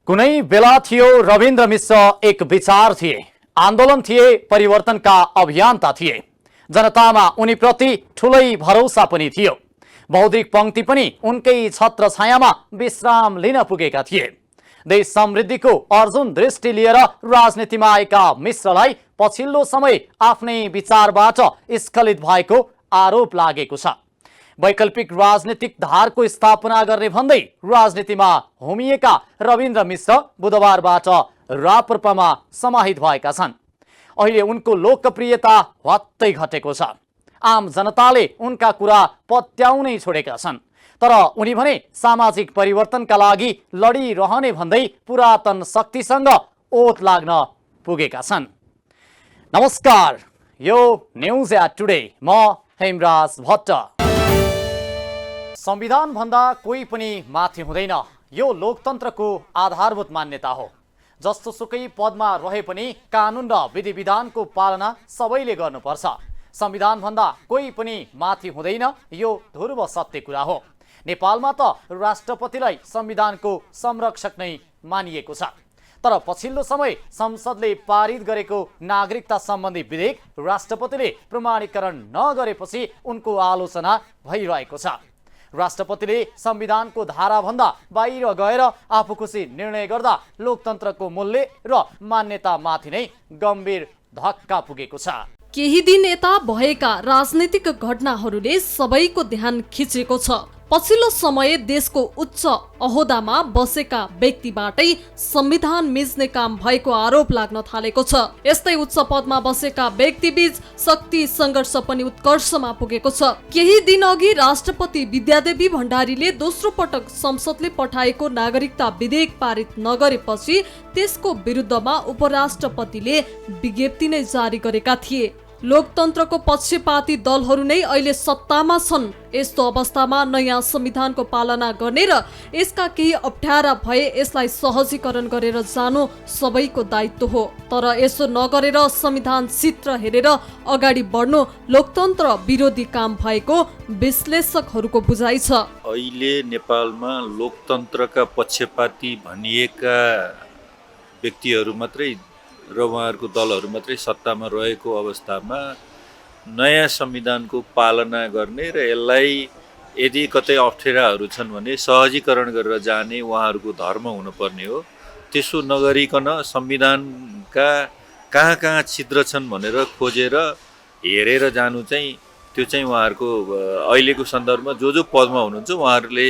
कुनै बेला थियो रविन्द्र मिश्र एक विचार थिए, आन्दोलन थिए, परिवर्तनका अभियन्ता थिए। जनतामा उनीप्रति ठुलै भरोसा पनि थियो। बौद्धिक पंक्ति पनि उनकै छत्र छायामा विश्राम लिन पुगेका थिए। देश समृद्धिको अर्जुन दृष्टि लिएर राजनीतिमा आएका मिश्रलाई पछिल्लो समय आफ्नै विचारबाट स्खलित भएको आरोप लागेको छ। वैकल्पिक राजनीतिक धारको स्थापना गर्ने भन्दै राजनीतिमा होमिएका रविन्द्र मिश्र बुधबारबाट राप्रपामा समाहित भएका छन्। अहिले उनको लोकप्रियता हत्तै घटेको छ। आम जनताले उनका कुरा पत्याउनै छोडेका छन्। तर उनी भने सामाजिक परिवर्तनका लागि लडिरहने भन्दै पुरातन शक्तिसँग ओत लाग्न पुगेका छन्। नमस्कार, यो न्यूज एट टुडे, म हेमराज भट्ट। संविधान भन्दा कोही पनि माथि हुँदैन, यो लोकतन्त्रको आधारभूत मान्यता हो। जस्तो सुकै पदमा रहे पनि कानुन र विधि विधानको पालना सबैले गर्नुपर्छ। संविधान भन्दा कोही पनि माथि हुँदैन, यो ध्रुव सत्य कुरा हो। नेपालमा त राष्ट्रपतिलाई संविधानको संरक्षक नै मानिएको छ। तर पछिल्लो समय संसदले पारित गरेको नागरिकता सम्बन्धी विधेयक राष्ट्रपतिले प्रमाणीकरण नगरेपछि उनको आलोचना भइरहेको छ। राष्ट्रपतिले संविधानको धाराभन्दा बाहिर गएर आफूखुसी निर्णय गर्दा लोकतन्त्रको मूल्य र मान्यतामाथि नै गम्भीर धक्का पुगेको छ। केही दिन यता भएका राजनीतिक घटनाहरूले सबैको ध्यान खिचेको छ। पछिल्लो समय देशको उच्च अहोदामा बसेका व्यक्तिबाटै संविधान मिच्ने काम भएको आरोप लाग्न थालेको छ। यस्तै उच्च पदमा बसेका व्यक्तिबीच शक्ति सङ्घर्ष पनि उत्कर्षमा पुगेको छ। केही दिन अघि राष्ट्रपति विद्यादेवी भण्डारीले दोस्रो पटक संसदले पठाएको नागरिकता विधेयक पारित नगरेपछि त्यसको विरुद्धमा उपराष्ट्रपतिले विज्ञप्ति नै जारी गरेका थिए। लोकतन्त्रको पक्षपाती दलहरू नै अहिले सत्तामा छन्। यस्तो अवस्थामा नयाँ संविधानको पालना गर्ने र यसका केही अप्ठ्यारा भए यसलाई सहजीकरण गरेर जानु सबैको दायित्व हो। तर यसो नगरेर संविधान चित्र हेरेर अगाडि बढ्नु लोकतन्त्र विरोधी काम भएको विश्लेषकहरूको बुझाइ छ। अहिले नेपालमा लोकतन्त्रका पक्षपाती भनिएका व्यक्तिहरू मात्रै र उहाँहरूको दलहरू मात्रै सत्तामा रहेको अवस्थामा नयाँ संविधानको पालना गर्ने र यसलाई यदि कतै अप्ठ्याराहरू छन् भने सहजीकरण गरेर जाने उहाँहरूको धर्म हुनुपर्ने हो। त्यसो नगरिकन संविधानका कहाँ कहाँ छिद्र छन् भनेर खोजेर हेरेर जानु चाहिँ त्यो चाहिँ उहाँहरूको अहिलेको सन्दर्भमा जो पदमा हुनुहुन्छ उहाँहरूले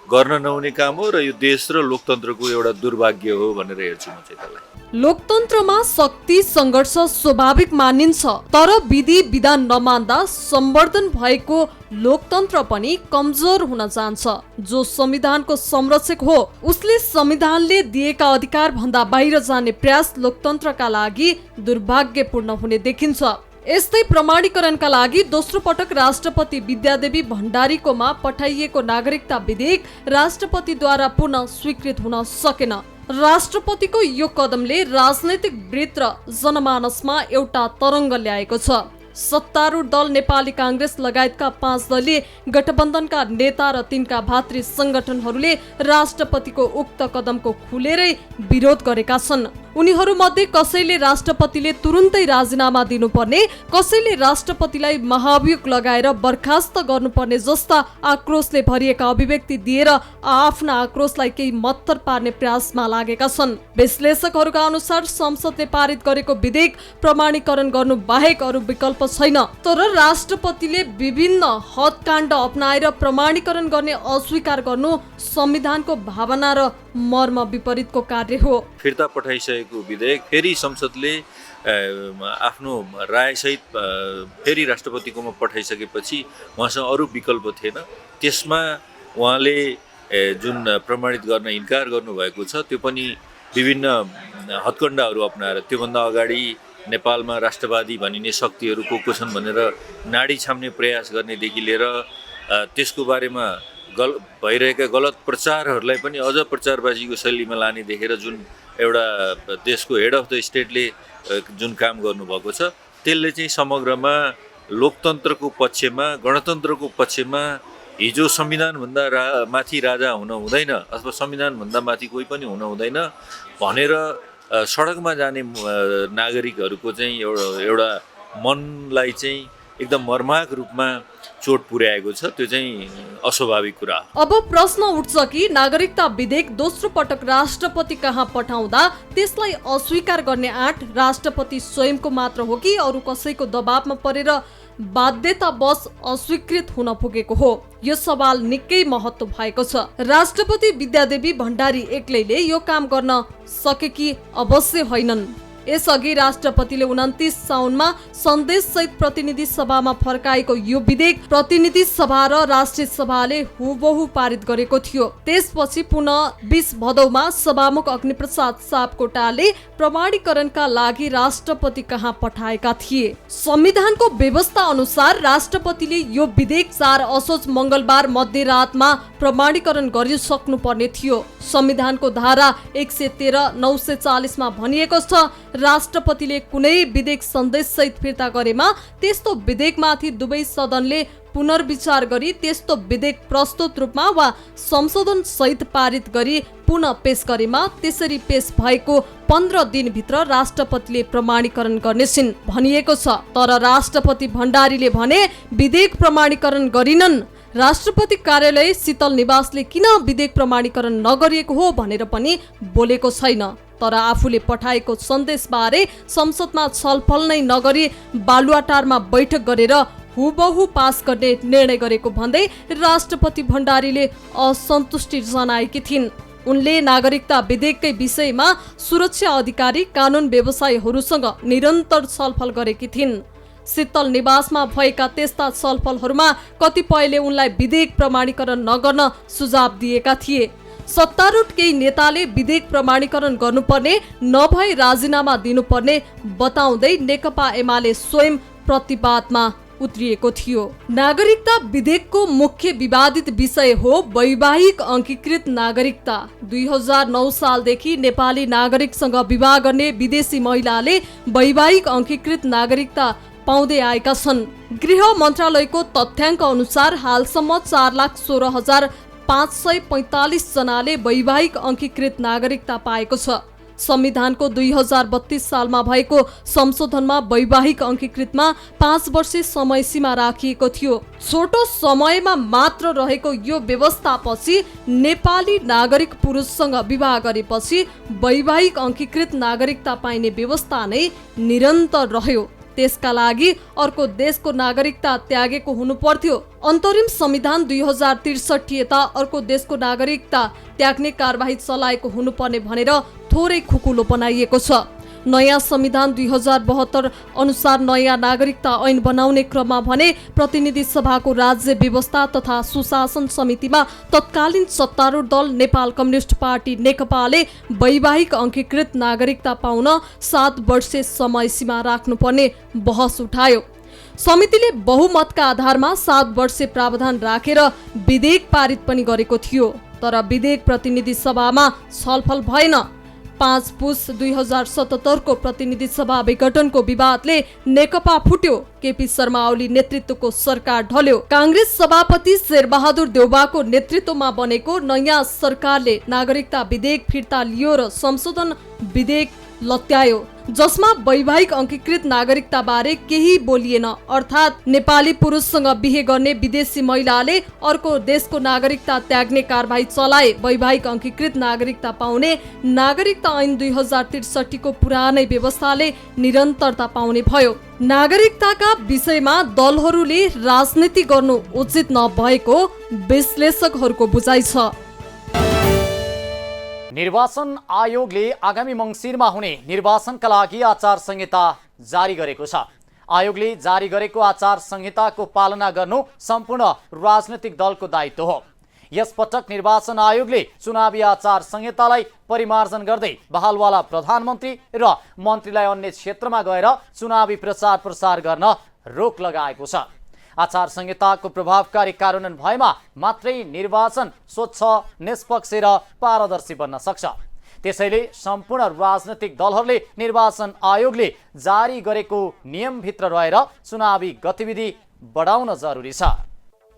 गर्न नहुने काम हो र यो देश र लोकतन्त्रको एउटा दुर्भाग्य हो भनेर हेर्छु म चाहिँ त्यसलाई। लोकतन्त्रमा शक्ति सङ्घर्ष स्वाभाविक मानिन्छ, तर विधि विधान नमान्दा सम्वर्धन भएको लोकतन्त्र पनि कमजोर हुन जान्छ। जो संविधानको संरक्षक हो उसले संविधानले दिएका अधिकार भन्दा बाहिर जाने प्रयास लोकतन्त्रका लागि दुर्भाग्यपूर्ण हुने देखिन्छ। यस्तै प्रमाणीकरणका लागि दोस्रो पटक राष्ट्रपति विद्यादेवी भण्डारीकोमा पठाइएको नागरिकता विधेयक राष्ट्रपतिद्वारा पुनः स्वीकृत हुन सकेन। राष्ट्रपतिको यो कदमले राजनैतिक वृत्त र जनमानसमा एउटा तरङ्ग ल्याएको छ। सत्तारूढ दल नेपाली काङ्ग्रेस लगायतका 5 दलीय गठबन्धनका नेता र तिनका भातृ संगठनहरूले राष्ट्रपतिको उक्त कदमको खुलेरै विरोध गरेका छन्। उनीहरूमध्ये कसैले राष्ट्रपतिले तुरुन्तै राजीनामा दिनुपर्ने, कसैले राष्ट्रपतिलाई महाभियोग लगाएर बर्खास्त गर्नुपर्ने जस्ता आक्रोशले भरिएका अभिव्यक्ति दिएर आफ्ना आक्रोशलाई केही मत्तर पार्ने प्रयासमा लागेका छन्। विश्लेषकहरूका अनुसार संसदले पारित गरेको विधेयक प्रमाणीकरण गर्नु बाहेक अरू विकल्प छैन। तर राष्ट्रपतिले विभिन्न हदकाण्ड अपनाएर प्रमाणीकरण गर्ने अस्वीकार गर्नु संविधानको भावना र मर्म विपरीतको कार्य हो। फिर्ता पठाइसकेको विधेयक फेरि संसदले आफ्नो रायसहित फेरि राष्ट्रपतिकोमा पठाइसकेपछि उहाँसँग अरू विकल्प थिएन। त्यसमा उहाँले जुन प्रमाणित गर्न इन्कार गर्नुभएको छ त्यो पनि विभिन्न हदकण्डाहरू अपनाएर त्योभन्दा अगाडि नेपालमा राष्ट्रवादी भनिने शक्तिहरू को छन् भनेर नाडी छाम्ने प्रयास गर्नेदेखि लिएर त्यसको बारेमा भइरहेका गलत प्रचारहरूलाई पनि अझ प्रचारबाजीको शैलीमा लाने देखेर जुन एउटा देशको हेड अफ द स्टेटले जुन काम गर्नुभएको छ त्यसले चाहिँ समग्रमा लोकतन्त्रको पक्षमा, गणतन्त्रको पक्षमा हिजो संविधानभन्दा माथि राजा हुन हुँदैन अथवा संविधानभन्दा माथि कोही पनि हुन हुँदैन भनेर सडकमा जाने नागरिकहरूको चाहिँ एउटा मनलाई चाहिँ एकदम मर्माहक रूपमा चोट पुर्याएको छ। त्यो चाहिँ अस्वाभाविक कुरा हो। अब प्रश्न उठ्छ कि नागरिकता विधेयक दोस्रो पटक राष्ट्रपति कहाँ पठाउँदा त्यसलाई अस्वीकार गर्ने आँट राष्ट्रपति स्वयंको मात्र हो कि अरू कसैको दबावमा परेर बाध्यतावश अस्वीकृत हुन पुगेको हो? यो सवाल निकै महत्त्व भएको छ। राष्ट्रपति विद्यादेवी भण्डारी एक्लैले यो काम गर्न सकेकी अवश्य होइनन्। यसअघि राष्ट्रपतिले 29 साउनमा सन्देश सहित प्रतिनिधि सभामा फर्काएको यो विधेयक प्रतिनिधि सभा र राष्ट्रिय सभाले हुबहु पारित गरेको थियो। त्यसपछि पुनः 20 भदौमा सभामुख अग्निप्रसाद सापकोटाले प्रमाणीकरणका लागि राष्ट्रपति कहाँ पठाएका थिए। संविधानको व्यवस्था अनुसार राष्ट्रपतिले यो विधेयक 4 असोज मंगलबार मध्यरातमा प्रमाणीकरण गरिसक्नु पर्ने थियो। संविधानको धारा 113 940 मा भनिएको छ, राष्ट्रपतिले कुनै विधेयक सन्देश सहित फिर्ता गरेमा त्यस्तो विधेयकमाथि दुवै सदनले पुनर्विचार गरी त्यस्तो विधेयक प्रस्तुत रूपमा वा संशोधन सहित पारित गरी पुनः पेश गरेमा त्यसरी पेश भएको 15 दिनभित्र राष्ट्रपतिले प्रमाणीकरण गर्नेछिन् भनिएको छ। तर राष्ट्रपति भण्डारीले भने विधेयक प्रमाणीकरण गरिनन्। राष्ट्रपति कार्यालय शीतल निवासले किन विधेयक प्रमाणीकरण नगरिएको हो भनेर पनि बोलेको छैन। तर आफूले पठाएको सन्देशबारे संसदमा छलफल नै नगरी बालुवाटारमा बैठक गरेर हुबहु पास गर्ने निर्णय गरेको भन्दै राष्ट्रपति भण्डारीले असन्तुष्टि जनाएकी थिइन्। उनले नागरिकता विधेयककै विषयमा सुरक्षा अधिकारी कानुन व्यवसायीहरूसँग निरन्तर छलफल गरेकी थिइन्। शीतल निवासमा भएका त्यस्ता छलफलहरूमा कतिपयले उनलाई विधेयक प्रमाणीकरण नगर्न सुझाव दिएका थिए। सत्तारूढ केही नेताले विधेयक प्रमाणीकरण गर्नुपर्ने नभई राजीनामा दिनुपर्ने बताउँदै नेकपा एमाले स्वयं प्रतिवादमा उत्रिएको थियो। नागरिकता विधेयकको मुख्य विवादित विषय हो वैवाहिक अंगीकृत नागरिकता। 2009 सालदेखि नेपाली नागरिकसँग विवाह गर्ने विदेशी महिलाले वैवाहिक अंगीकृत नागरिकता पाउँदै आएका छन्। गृह मन्त्रालयको तथ्याङ्क अनुसार हालसम्म 4,16,545 जनाले वैवाहिक अंगीकृत नागरिकता पाएको छ। संविधानको 2032 सालमा भएको संशोधनमा वैवाहिक अंगीकृतमा 5 वर्षे समय सीमा राखिएको थियो। छोटो समयमा मात्र रहेको यो व्यवस्थापछि नेपाली नागरिक पुरुषसँग विवाह गरेपछि वैवाहिक अंगीकृत नागरिकता पाइने व्यवस्था नै निरन्तर रह्यो। त्यसका लागि अर्को देशको नागरिकता त्यागेको हुनु पर्थ्यो। अन्तरिम संविधान 2063 यता अर्को देशको नागरिकता त्याग्ने कारबाही चलाएको हुनुपर्ने भनेर थोरै खुकुलो बनाइएको छ। नयाँ संविधान 2072 अनुसार नयाँ नागरिकता ऐन बनाउने क्रममा भने प्रतिनिधि सभाको राज्य व्यवस्था तथा सुशासन समितिमा तत्कालीन सत्तारूढ दल नेपाल कम्युनिस्ट पार्टी नेकपाले वैवाहिक अंगीकृत नागरिकता पाउन 7 वर्षे समय सीमा राख्नुपर्ने बहस उठायो। समितिले बहुमतका आधारमा 7 वर्षे प्रावधान राखेर विधेयक पारित पनि गरेको थियो। तर विधेयक प्रतिनिधि सभामा छलफल भएन। 5 पुस 2077 को प्रतिनिधि सभा विघटनको विवादले नेकपा फुट्यो। केपी शर्मा ओली नेतृत्वको सरकार ढल्यो। कांग्रेस सभापति शेरबहादुर देउबाको नेतृत्वमा बनेको नयाँ सरकारले नागरिकता विधेयक फिर्ता लियो र संशोधन विधेयक लत्यायो, जसमा वैवाहिक अंगीकृत नागरिकता बारे केही बोलिएन। अर्थात् नेपाली पुरुषसँग बिहे गर्ने विदेशी महिलाले अर्को देशको नागरिकता त्याग्ने कारबाही चलाए वैवाहिक अंगीकृत नागरिकता पाउने नागरिकता ऐन 2063 को पुरानै व्यवस्थाले निरन्तरता पाउने भयो। नागरिकताका विषयमा दलहरूले राजनीति गर्नु उचित नभएको विश्लेषकहरूको बुझाइ छ। निर्वाचन आयोगले आगामी मङ्सिरमा हुने निर्वाचनका लागि आचार संहिता जारी गरेको छ। आयोगले जारी गरेको आचार संहिताको पालना गर्नु सम्पूर्ण राजनैतिक दलको दायित्व हो। यसपटक निर्वाचन आयोगले चुनावी आचार संहितालाई परिमार्जन गर्दै बहालवाला प्रधानमन्त्री र मन्त्रीलाई अन्य क्षेत्रमा गएर चुनावी प्रचार प्रसार गर्न रोक लगाएको छ। आचार संहिताको प्रभावकारी कार्यान्वयन भएमा मात्रै निर्वाचन स्वच्छ, निष्पक्ष र पारदर्शी बन्न सक्छ। त्यसैले सम्पूर्ण राजनैतिक दलहरूले निर्वाचन आयोगले जारी गरेको नियमभित्र रहेर चुनावी गतिविधि बढाउन जरुरी छ।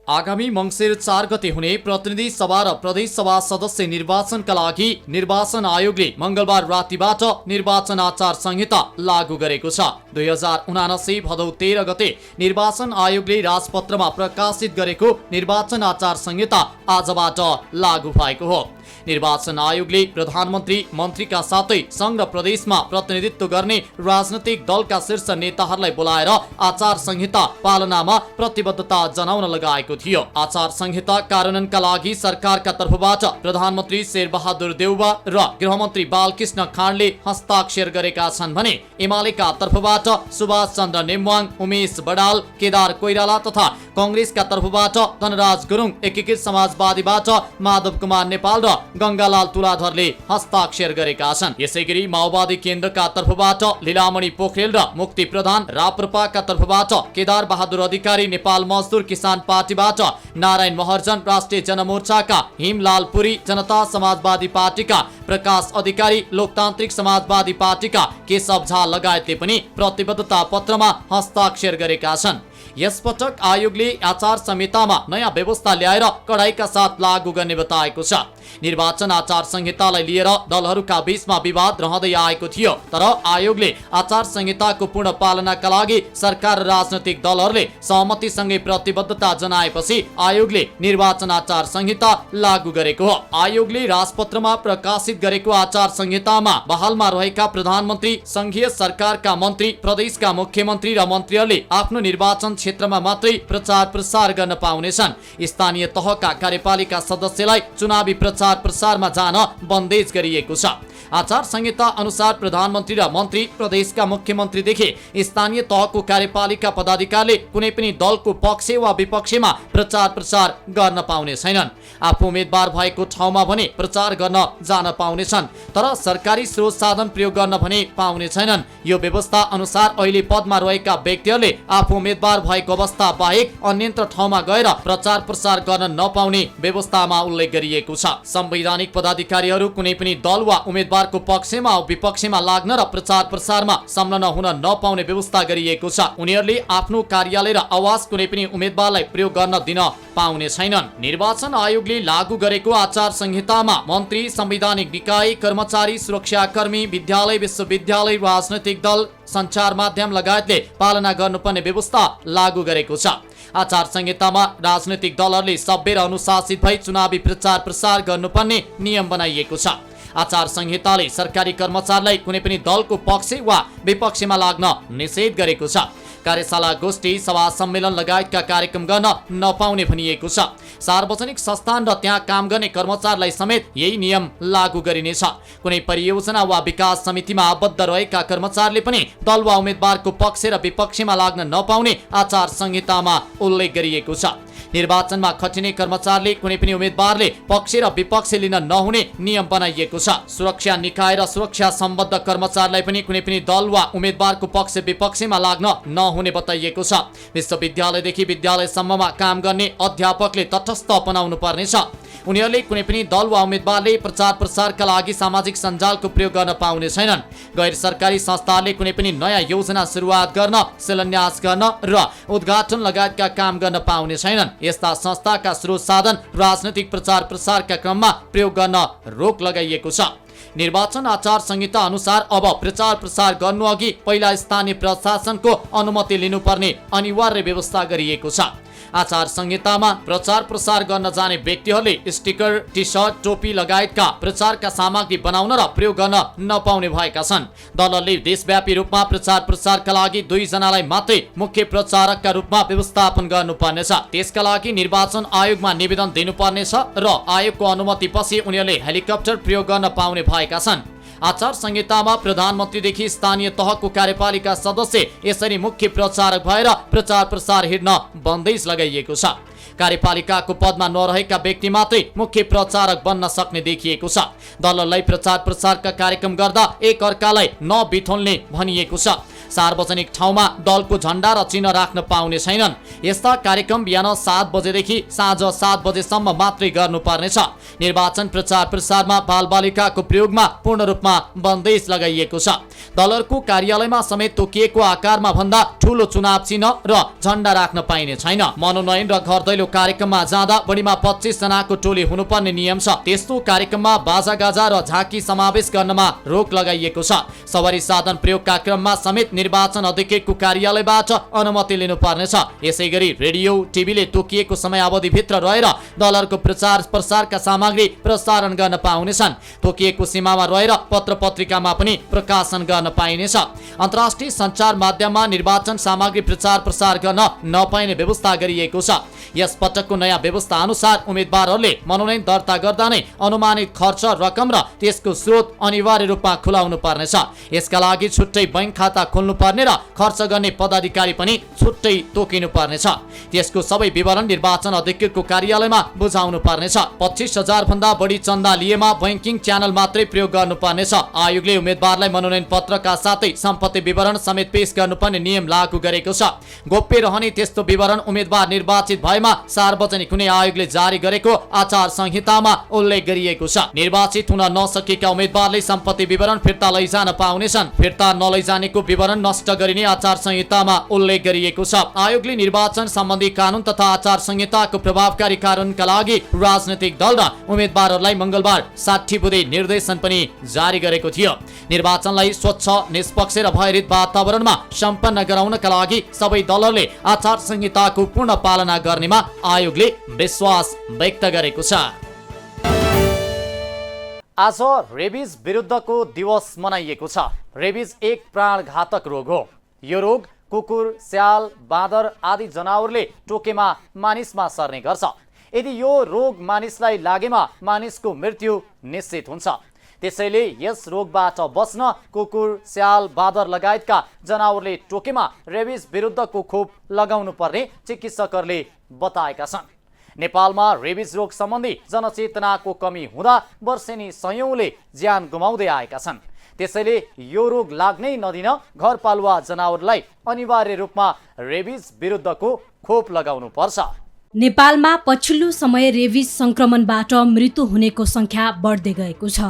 आगामी मङ्सिर 4 गते हुने प्रतिनिधि सभा र प्रदेश सभा सदस्य निर्वाचनका लागि निर्वाचन आयोगले मङ्गलबार रातिबाट निर्वाचन आचार संहिता लागू गरेको छ। 2079 भदौ 13 गते निर्वाचन आयोगले राजपत्रमा प्रकाशित गरेको निर्वाचन आचार संहिता आजबाट लागू भएको हो। निर्वाचन आयोगले प्रधानमन्त्री, मन्त्रीका साथै संघ र प्रदेशमा प्रतिनिधित्व गर्ने राजनैतिक दलका शीर्ष नेताहरूलाई बोलाएर आचार संहिता पालनामा प्रतिबद्धता जनाउन लगाएको थियो। आचार संहिता कार्यान्वयनका लागि सरकारका तर्फबाट प्रधानमन्त्री शेरबहादुर देउवा र गृहमन्त्री बालकृष्ण खाँडले हस्ताक्षर गरेका छन् भने एमालेका तर्फबाट सुभाष चन्द्र नेमवाङ, उमेश बडाल, केदार कोइराला तथा कङ्ग्रेसका तर्फबाट धनराज गुरुङ, एकीकृत समाजवादीबाट माधव कुमार नेपाल र गंगालाल तुलाधरले हस्ताक्षर गरेका छन्। यसैगरी माओवादी केन्द्रका तर्फबाट लीलामणि पोखरेल र मुक्ति प्रधान, राप्रपाका तर्फबाट केदार बहादुर अधिकारी, नेपाल मजदुर किसान पार्टीबाट नारायण महर्जन, राष्ट्रिय जनमोर्चाका हिमलाल पुरी, जनता समाजवादी पार्टीका प्रकाश अधिकारी, लोकतान्त्रिक समाजवादी पार्टीका केशव झा लगायतले पनि प्रतिबद्धता पत्रमा हस्ताक्षर गरेका छन्। यसपटक आयोगले आचार संहितामा नयाँ व्यवस्था ल्याएर कडाइका साथ लागू गर्ने बताएको छ। निर्वाचन आचार संहितालाई लिएर दलहरूका बीचमा विवाद रहँदै आएको थियो, तर आयोगले आचार संहिताको पूर्ण पालनाका लागि सरकार र राजनैतिक दलहरूले सहमतिसँगै प्रतिबद्धता जनाएपछि आयोगले निर्वाचन आचार संहिता लागू गरेको हो। आयोगले राजपत्रमा प्रकाशित गरेको आचार संहितामा बहालमा रहेका प्रधानमन्त्री, संघीय सरकारका मन्त्री, प्रदेशका मुख्यमन्त्री र मन्त्रीहरूले आफ्नो निर्वाचन क्षेत्रमा मात्रै प्रचार प्रसार गर्न पाउनेछन्। स्थानीय तहका कार्यपालिका सदस्यलाई चुनावी प्रचार प्रसारमा जान बन्देज गरिएको छ। आचार संहिता अनुसार प्रधानमन्त्री र मन्त्री, प्रदेशका मुख्यमन्त्रीदेखि स्थानीय तहको कार्यपालिका पदाधिकारीले कुनै पनि दलको पक्ष वा विपक्षमा प्रचार प्रसार गर्न पाउने छैनन्। आफू उम्मेद्वार भएको ठाउँमा भने प्रचार गर्न जान पाउनेछन्, तर सरकारी स्रोत साधन प्रयोग गर्न भने पाउने छैनन्। यो व्यवस्था अनुसार अहिले पदमा रहेका व्यक्तिहरूले आफू उम्मेद्वार भएको अवस्था बाहेक अन्यत्र ठाउँमा गएर प्रचार प्रसार गर्न नपाउने व्यवस्थामा उल्लेख गरिएको छ। संवैधानिक पदाधिकारीहरू कुनै पनि दल वा उम्मेद्वारको पक्षमा वा विपक्षमा लाग्न र प्रचार प्रसारमा संलग्न हुन नपाउने व्यवस्था गरिएको छ। उनीहरूले आफ्नो कार्यालय र आवास कुनै पनि उम्मेद्वारलाई प्रयोग गर्न दिन पाउने छैनन्। निर्वाचन आयोगले लागू गरेको आचार संहितामा मन्त्री, संवैधानिक निकाय, कर्मचारी, सुरक्षाकर्मी, विद्यालय, विश्वविद्यालय, राजनैतिक दल, सञ्चार माध्यम लगायतले पालना गर्नुपर्ने व्यवस्था लागू गरेको छ। आचार संहितामा राजनैतिक दलहरूले सभ्य र अनुशासित भई चुनावी प्रचार प्रसार गर्नुपर्ने नियम बनाइएको छ। आचार संहिताले सरकारी कर्मचारीलाई कुनै पनि दलको पक्ष वा विपक्षमा लाग्न निषेध गरेको छ। कार्यशाला, गोष्ठी, सभा, सम्मेलन लगायतका कार्यक्रम गर्न नपाउने भनिएको छ। सार्वजनिक संस्थान र त्यहाँ काम गर्ने कर्मचारीलाई समेत यही नियम लागू गरिनेछ। कुनै परियोजना वा विकास समितिमा आबद्ध रहेका कर्मचारीले पनि दल वा उम्मेद्वारको पक्ष र विपक्षमा लाग्न नपाउने आचार संहितामा उल्लेख गरिएको छ। निर्वाचनमा खटिने कर्मचारीले कुनै पनि उम्मेद्वारले पक्ष र विपक्ष लिन नहुने नियम बनाइएको छ। सुरक्षा निकाय र सुरक्षा सम्बद्ध कर्मचारीलाई पनि कुनै पनि दल वा उम्मेद्वारको पक्ष विपक्षमा लाग्न नहुने बताइएको छ। विश्वविद्यालयदेखि विद्यालयसम्ममा काम गर्ने अध्यापकले तटस्थ अपनाउनु पर्नेछ। उनीहरूले कुनै पनि दल वा उम्मेद्वारले प्रचार प्रसारका लागि सामाजिक सञ्जालको प्रयोग गर्न पाउने छैनन्। गैर सरकारी संस्थाहरूले कुनै पनि नयाँ योजना सुरुवात गर्न, शिलान्यास गर्न र उद्घाटन लगायतका काम गर्न पाउने छैनन्। यस्ता संस्थाका स्रोत साधन राजनैतिक प्रचार प्रसारका क्रममा प्रयोग गर्न रोक लगाइएको छ। निर्वाचन आचार संहिता अनुसार अब प्रचार प्रसार गर्नु अघि पहिला स्थानीय प्रशासनको अनुमति लिनुपर्ने अनिवार्य व्यवस्था गरिएको छ। आचार संहितामा प्रचार प्रसार गर्न जाने व्यक्तिहरूले स्टिकर, टी सर्ट, टोपी लगायतका प्रचारका सामग्री बनाउन र प्रयोग गर्न नपाउने भएका छन्। दलहरूले देशव्यापी रूपमा प्रचार प्रसारका लागि 2 जनालाई मात्रै मुख्य प्रचारकका रूपमा व्यवस्थापन गर्नुपर्नेछ। त्यसका लागि निर्वाचन आयोगमा निवेदन दिनुपर्नेछ र आयोगको अनुमतिपछि उनीहरूले हेलिकप्टर प्रयोग गर्न पाउने भएका छन्। आचार संहितामा प्रधानमन्त्रीदेखि स्थानीय तहको कार्यपालिका सदस्य यसरी मुख्य प्रचारक भएर प्रचार प्रसार हिँड्न बन्देज लगाइएको छ। कार्यपालिकाको पदमा नरहेका व्यक्ति मात्रै मुख्य प्रचारक बन्न सक्ने देखिएको छ। दलहरूलाई प्रचार प्रसारका कार्यक्रम गर्दा एक अर्कालाई नबिठोल्ने भनिएको छ। सार्वजनिक ठाउँमा दलको झण्डा र चिन्ह राख्न पाउने छैनन्। यस्ता कार्यक्रम बिहान 7 बजेदेखि साँझ 7 बजेसम्म मात्रै गर्नुपर्नेछ। निर्वाचन प्रचार प्रसारमा बालबालिकाको प्रयोगमा पूर्ण रूपमा बन्देज लगाइएको छ। दलहरूको कार्यालयमा समेत तोकिएको आकारमा भन्दा ठूलो चुनाव चिन्ह र झण्डा राख्न पाइने छैन। मनोनयन र घर दैलो कार्यक्रममा जाँदा बढीमा 25 जनाको टोली हुनुपर्ने नियम छ। त्यस्तो कार्यक्रममा बाजागाजा र झाँकी समावेश गर्नमा रोक लगाइएको छ। सवारी साधन प्रयोगका क्रममा समेत निर्वाचन अधिकृतको कार्यालयबाट अनुमति लिनुपर्नेछ। यसैगरी रेडियो टिभीले तोकिएको समयावधिभित्र रहेर दलहरूको प्रचार प्रसारका सामग्री प्रसारण गर्न पाउनेछन्। तोकिएको सीमामा रहेर पत्र पत्रिकामा पनि प्रकाशन गर्न पाइनेछ। अन्तर्राष्ट्रिय सञ्चार माध्यममा निर्वाचन सामग्री प्रचार प्रसार गर्न नपाइने व्यवस्था गरिएको छ। यस पटकको नयाँ व्यवस्था अनुसार उम्मेदवारहरूले मनोनयन दर्ता गर्दा नै अनुमानित खर्च रकम र त्यसको स्रोत अनिवार्य रूपमा खुलाउनु पर्नेछ। यसका लागि छुट्टै बैंक खाता खोल्नुपर्ने र खर्च गर्ने पदाधिकारी पनि छुट्टै तोकिनु पर्नेछ। त्यसको सबै विवरण निर्वाचन अधिकृतको कार्यालयमा बुझाउनु पर्नेछ। 25,000 भन्दा बढी चन्दा लिएमा बैंकिङ च्यानल मात्रै प्रयोग गर्नुपर्नेछ। आयोगले उम्मेदवारलाई मनोनयन पत्रका साथै सम्पत्ति विवरण समेत पेश गर्नुपर्ने नियम लागू गरेको छ। गोप्य रहने त्यस्तो विवरण उम्मेदवार निर्वाचित भएमा सार्वजनिक हुने आयोगले जारी गरेको आचार संहितामा उल्लेख गरिएको छ। निर्वाचित हुन नसकेका उम्मेदवारले सम्पत्ति विवरण फिर्ता लैजान पाउनेछन्। फिर्ता नलैजानेको विवरण नष्ट गरिने आचार संहितामा उल्लेख गरिएको छ। आयोगले निर्वाचन सम्बन्धी कानून तथा आचार संहिताको प्रभावकारी कारणका लागि राजनैतिक दल र उम्मेदवारहरूलाई मंगलबार 60 बुँदे निर्देशन पनि जारी गरेको थियो। निर्वाचनलाई स्वच्छ, निष्पक्ष र भयरहित वातावरणमा सम्पन्न गराउनका लागि सबै दलहरूले आचार संहिताको पूर्ण पालना गर्नेमा आयोगले विश्वास व्यक्त गरेको छ। आज रेबिज विरुद्धको दिवस मनाइएको छ। रेबिज एक प्राणघातक रोग हो। यो रोग कुकुर, स्याल, बाँदर आदि जनावरले टोकेमा मानिसमा सर्ने गर्छ। यदि यो रोग मानिसलाई लागेमा मानिसको मृत्यु निश्चित हुन्छ। त्यसैले यस रोगबाट बच्न कुकुर, स्याल, बाँदर लगायतका जनावरले टोकेमा रेबिज विरुद्धको खोप लगाउनु पर्ने चिकित्सकहरूले बताएका छन्। नेपालमा रेबिज रोग सम्बन्धी जनचेतनाको कमी हुँदा वर्षेनी सयौंले ज्यान गुमाउँदै आएका छन्। त्यसैले यो रोग लाग्नै नदिन घरपालुवा जनावरलाई अनिवार्य रूपमा रेबिज विरुद्धको खोप लगाउनु पर्छ। नेपालमा पछिल्लो समय रेबिज संक्रमणबाट मृत्यु हुनेको संख्या बढ्दै गएको छ।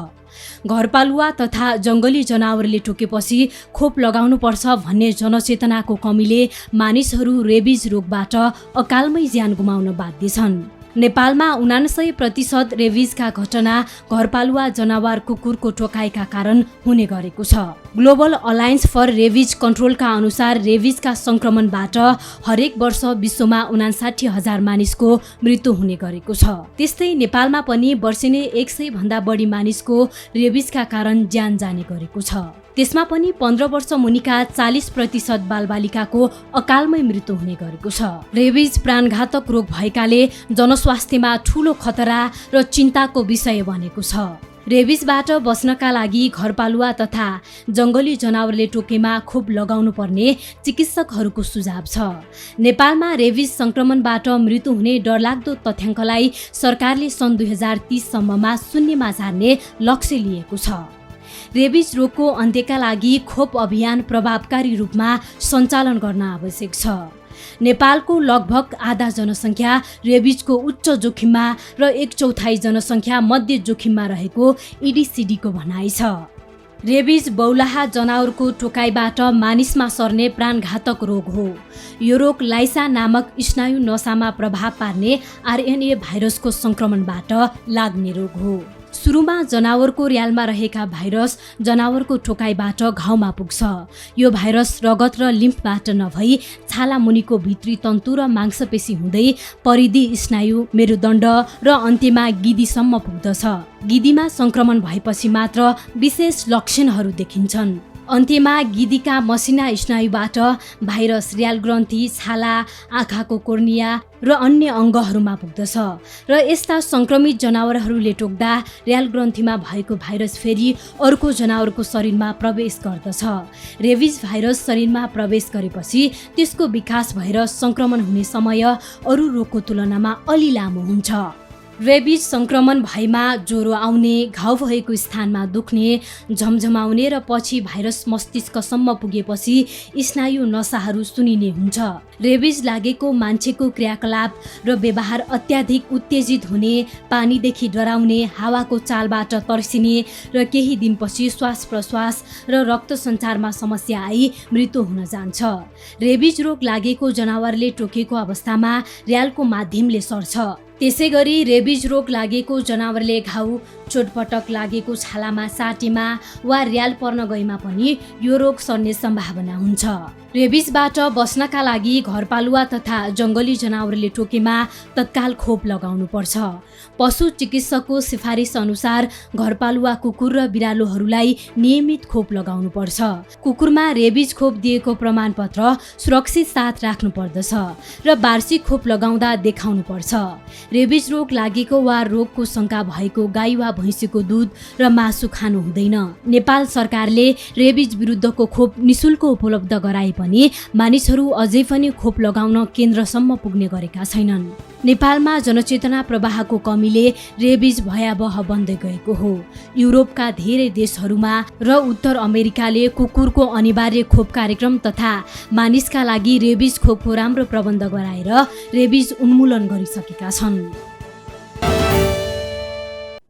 घरपालुवा तथा जंगली जनावरले टोकेपछि खोप लगाउनुपर्छ भन्ने जनचेतनाको कमीले मानिसहरू रेबिज रोगबाट अकालमै ज्यान गुमाउन बाध्य छन्। नेपालमा 79% रेबिजका घटना घरपालुवा जनावर कुकुरको टोकाइका कारण हुने गरेको छ। ग्लोबल अलायन्स फर रेबिज कन्ट्रोलका अनुसार रेबिजका संक्रमणबाट हरेक वर्ष विश्वमा 59,000 मानिसको मृत्यु हुने गरेको छ। त्यस्तै नेपालमा पनि वर्षेनी 100 भन्दा बढी मानिसको रेबिजका कारण ज्यान जाने गरेको छ। त्यसमा पनि 15 वर्ष मुनिका 40% बालबालिकाको अकालमै मृत्यु हुने गरेको छ। रेबिज प्राणघातक रोग भएकाले जनस्वास्थ्यमा ठूलो खतरा र चिन्ताको विषय बनेको छ। रेबिजबाट बच्नका लागि घरपालुवा तथा जंगली जनावरले टोकेमा खोप लगाउनु पर्ने चिकित्सकहरूको सुझाव छ। नेपालमा रेबिज संक्रमणबाट मृत्यु हुने डरलाग्दो तथ्याङ्कलाई सरकारले सन् 2030 सम्ममा शून्यमा झार्ने लक्ष्य लिएको छ। रेबिज रोगको अन्त्यका लागि खोप अभियान प्रभावकारी रूपमा सञ्चालन गर्न आवश्यक छ। नेपालको लगभग आधा जनसङ्ख्या रेबिजको उच्च जोखिममा र 1/4 जनसङ्ख्या मध्य जोखिममा रहेको इडिसिडीको भनाइ छ। रेबिज बौलाहा जनावरको टोकाइबाट मानिसमा सर्ने प्राणघातक रोग हो। यो रोग लाइसा नामक स्नायु नसामा प्रभाव पार्ने आरएनए भाइरसको संक्रमणबाट लाग्ने रोग हो। सुरुमा जनावरको र्यालमा रहेका भाइरस जनावरको टोकाइबाट घाउमा पुग्छ। यो भाइरस रगत र लिम्फबाट नभई छाला मुनिको भित्री तन्तु र मांसपेशी हुँदै परिधि, स्नायु, मेरुदण्ड र अन्त्यमा गिदीसम्म पुग्दछ। गिदीमा संक्रमण भएपछि मात्र विशेष लक्षणहरू देखिन्छन्। अन्त्यमा गिदीका मसिना स्नायुबाट भाइरस र्याल ग्रन्थि, छाला, आँखाको कोर्निया र अन्य अङ्गहरूमा पुग्दछ र यस्ता संक्रमित जनावरहरूले टोक्दा र्याल ग्रन्थिमा भएको भाइरस फेरि अर्को जनावरको शरीरमा प्रवेश गर्दछ। रेबिज भाइरस शरीरमा प्रवेश गरेपछि त्यसको विकास भएर संक्रमण हुने समय अरू रोगको तुलनामा अलि लामो हुन्छ। रेबिज संक्रमण भएमा ज्वरो आउने, घाउ भएको स्थानमा दुख्ने, झमझमाउने र पछि भाइरस मस्तिष्कसम्म पुगेपछि स्नायु नसाहरू सुनिने हुन्छ। रेबिज लागेको मान्छेको क्रियाकलाप र व्यवहार अत्याधिक उत्तेजित हुने, पानीदेखि डराउने, हावाको चालबाट तर्सिने र केही दिनपछि श्वास प्रश्वास र रक्त सञ्चारमा समस्या आई मृत्यु हुन जान्छ। रेबिज रोग लागेको जनावरले टोकेको अवस्थामा र्यालको माध्यमले सर्छ। त्यसैगरी रेबिज रोग लागेको जनावरले घाउ, चोटपटक लागेको छालामा साटेमा वा र्याल पर्न गएमा पनि यो रोग सर्ने सम्भावना हुन्छ। रेबिजबाट बस्नका लागि घरपालुवा तथा जङ्गली जनावरले टोकेमा तत्काल खोप लगाउनुपर्छ। पशु चिकित्सकको सिफारिस अनुसार घरपालुवा कुकुर र बिरालोहरूलाई नियमित खोप लगाउनुपर्छ। कुकुरमा रेबिज खोप दिएको प्रमाणपत्र सुरक्षित साथ राख्नुपर्दछ र वार्षिक खोप लगाउँदा देखाउनुपर्छ। रेबिज रोग लागेको वा रोगको शङ्का भएको गाई वा भैँसीको दुध र मासु खानु हुँदैन। नेपाल सरकारले रेबिज विरुद्धको खोप निशुल्क उपलब्ध गराए पनि मानिसहरू अझै पनि खोप लगाउन केन्द्रसम्म पुग्ने गरेका छैनन्। नेपालमा जनचेतना प्रवाहको कमीले रेबिज भयावह बन्दै गएको हो। युरोपका धेरै देशहरूमा र उत्तर अमेरिकाले कुकुरको अनिवार्य खोप कार्यक्रम तथा मानिसका लागि रेबिज खोपको राम्रो प्रबन्ध गराएर रेबिज उन्मूलन गरिसकेका छन्।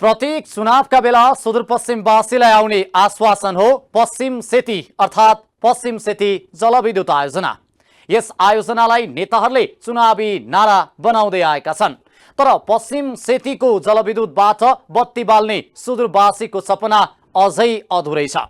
प्रत्येक चुनावका बेला सुदूरपश्चिमवासीलाई आउने आश्वासन हो पश्चिम सेती अर्थात् पश्चिम सेती जलविद्युत आयोजना। यस आयोजनालाई नेताहरूले चुनावी नारा बनाउँदै आएका छन्। तर पश्चिम सेतीको जलविद्युतबाट बत्ती बाल्ने सुदूरवासीको सपना अझै अधुरै छ।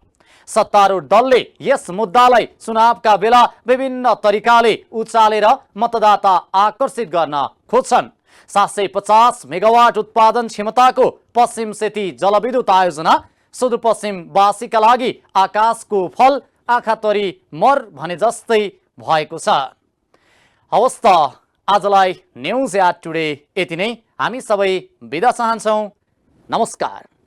सत्तारूढ दलले यस मुद्दालाई चुनावका बेला विभिन्न तरिकाले उचालेर मतदाता आकर्षित गर्न खोज्छन्। 750 मेगावाट उत्पादन क्षमताको पश्चिम सेती जलविद्युत आयोजना सुदूरपश्चिमवासीका लागि आकाशको फल आँखा तरी मर भने जस्तै भएको छ। हवस् त आजलाई न्युज एट टुडे यति नै। हामी सबै बिदा चाहन्छौँ। नमस्कार।